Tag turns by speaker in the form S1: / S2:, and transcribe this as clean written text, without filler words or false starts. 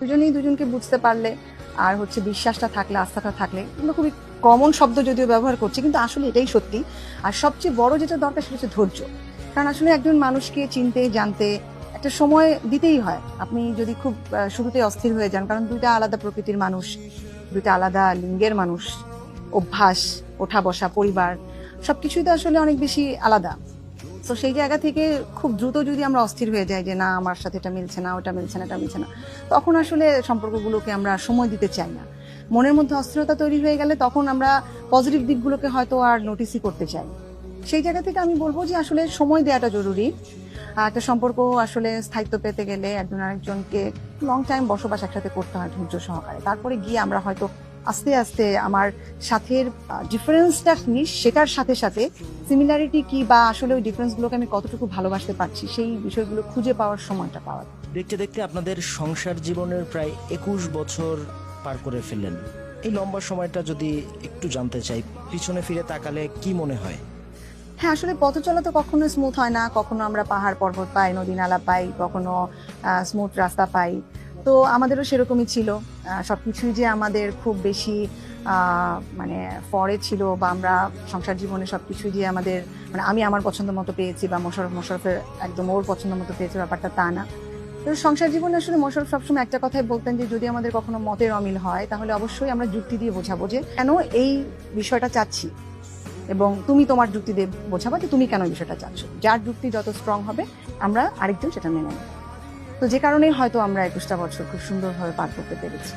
S1: দুজনেই দুজনকে বুঝতে পারলে আর হচ্ছে বিশ্বাসটা থাকলে, আস্থাটা থাকলে, এগুলো খুবই কমন শব্দ যদিও ব্যবহার করছি, কিন্তু আসলে এটাই সত্যি। আর সবচেয়ে বড় যেটা দরকার সেটা হচ্ছে ধৈর্য। কারণ আসলে একজন মানুষকে চিনতে জানতে একটা সময় দিতেই হয়। আপনি যদি খুব শুরুতে অস্থির হয়ে যান, কারণ দুইটা আলাদা প্রকৃতির মানুষ, দুইটা আলাদা লিঙ্গের মানুষ, অভ্যাস, ওঠা বসা, পরিবার, সবকিছুই তো আসলে অনেক বেশি আলাদা। তো সেই জায়গা থেকে খুব দ্রুত যদি আমরা অস্থির হয়ে যাই যে না আমার সাথে এটা মিলছে না, ওটা মিলছে না, এটা মিলছে না, তখন আসলে সম্পর্কগুলোকে আমরা সময় দিতে চাই না। মনের মধ্যে অস্থিরতা তৈরি হয়ে গেলে তখন আমরা পজিটিভ দিকগুলোকে হয়তো আর নোটিসই করতে চাই। সেই জায়গা থেকে আমি বলবো যে আসলে সময় দেওয়াটা জরুরি। একটা সম্পর্ক আসলে স্থায়িত্ব পেতে গেলে একজন আরেকজনকে লং টাইম বসবাস একসাথে করতে হয় ধৈর্য সহকারে। তারপরে গিয়ে আমরা হয়তো আস্তে আস্তে আমার সাথের ডিফারেন্সটা কি সেটার সাথে সাথে সিমিলারিটি কি বা আসলে ওই ডিফারেন্সগুলোকে আমি কতটুকু ভালোবাসতে পারছি সেই বিষয়গুলো খুঁজে পাওয়ার সময়টা পাওয়া।
S2: দেখতে দেখতে আপনাদের সংসার জীবনের প্রায় 21 বছর পার করে ফেললেন। এই লম্বা সময়টা যদি একটু জানতে চাই, পিছনে ফিরে তাকালে কি মনে হয়?
S1: হ্যাঁ, আসলে পথ চলা তো কখনো স্মুথ হয় না। কখনো আমরা পাহাড় পর্বত পাই, নদী নালা পাই, কখনো স্মুথ রাস্তা পাই। তো আমাদেরও সেরকমই ছিল। সবকিছুই যে আমাদের খুব বেশি মানে ফরে ছিল বা আমরা সংসার জীবনে সবকিছুই যে আমাদের মানে আমি আমার পছন্দ মতো পেয়েছি বা মোশাররফের একদম ওর পছন্দ মতো পেয়েছে, ব্যাপারটা তা না। তো সংসার জীবনে আসলে মোশাররফ সবসময় একটা কথাই বলতেন যে যদি আমাদের কখনো মতের অমিল হয় তাহলে অবশ্যই আমরা যুক্তি দিয়ে বোঝাবো যে কেন এই বিষয়টা চাচ্ছি, এবং তুমি তোমার যুক্তি দিয়ে বোঝাবা যে তুমি কেন বিষয়টা চাচ্ছ। যার যুক্তি যত স্ট্রং হবে আমরা আরেকজন সেটা মেনে নেব। তো যে কারণেই হয়তো আমরা 21টা বছর খুব সুন্দরভাবে পার করতে পেরেছি।